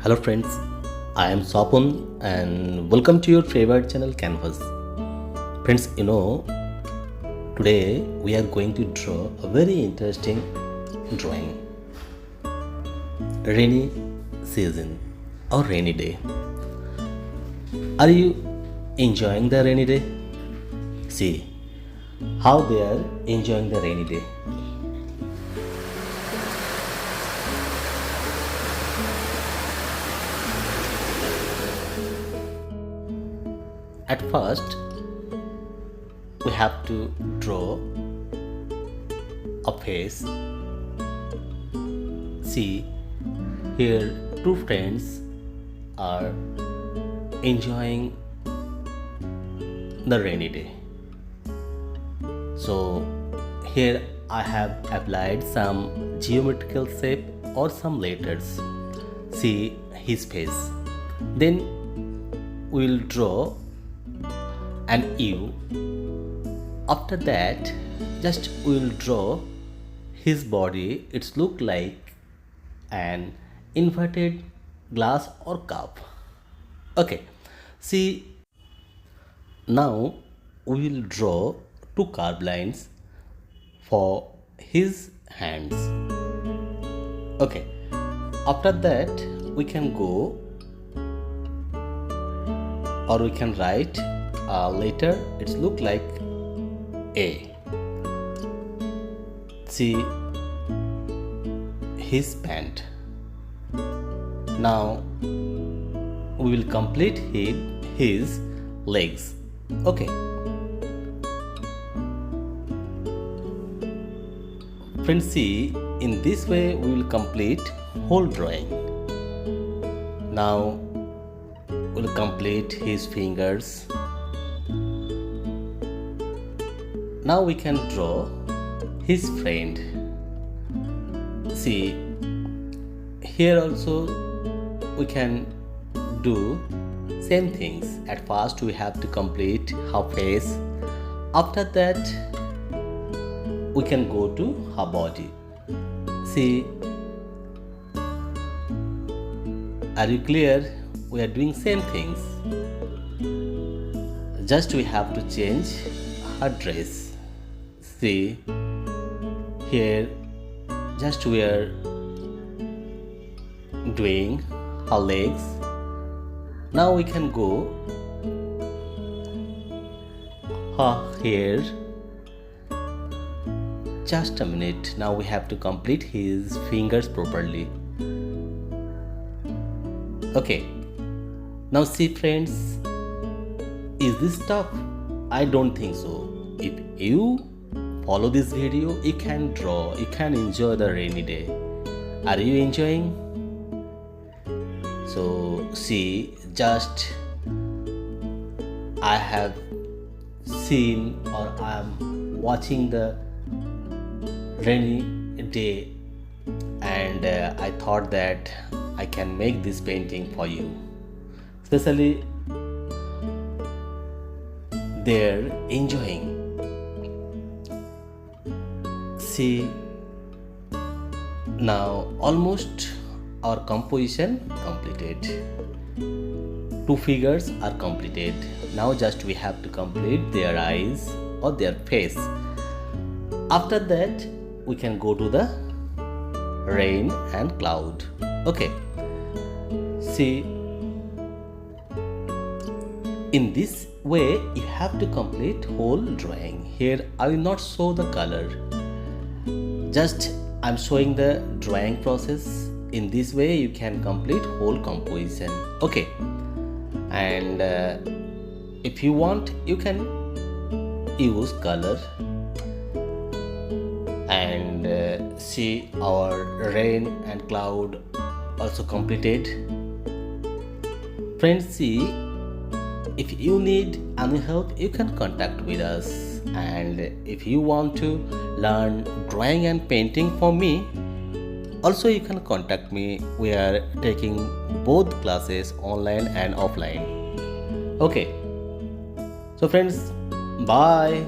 Hello friends, I am Swapun and welcome to your favorite channel Canvas. Friends, today we are going to draw a very interesting drawing. Rainy season or rainy day. Are you enjoying the rainy day? See how they are enjoying the rainy day. At first, we have to draw a face. See, here two friends are enjoying the rainy day. So, here I have applied some geometrical shape or some letters. See his face. Then we will draw an U. After that, just we will draw his body. It's look like an inverted glass or cup. Okay, see, now we will draw two curved lines for his hands. Okay, after that we can go or we can write later. It's look like A. See his pant. Now we will complete his legs. Okay. Friends, see, in this way we will complete whole drawing. Now we'll complete his fingers. Now we can draw his friend. See, here also we can do same things. At first we have to complete her face. After that we can go to her body. See, are you clear? We are doing same things. Just we have to change her dress. See, here just we are doing her legs. Now we can go her hair. Just a minute. Now we have to complete his fingers properly. Okay. Now see friends, is this tough? I don't think so. If you follow this video, you can draw, you can enjoy the rainy day. Are you enjoying? So see, just I have seen or I am watching the rainy day and I thought that I can make this painting for you. Especially they're enjoying. See, now almost our composition completed. Two figures are completed. Now just we have to complete their eyes or their face. After that we can go to the rain and cloud. Okay, see, in this way you have to complete whole drawing. Here I will not show the color, just I'm showing the drawing process. In this way you can complete whole composition. Okay, and if you want you can use color. And see, our rain and cloud also completed. Friends, see, if you need any help you can contact with us, and if you want to learn drawing and painting from me, also you can contact me. We are taking both classes, online and offline. Okay, so friends, bye.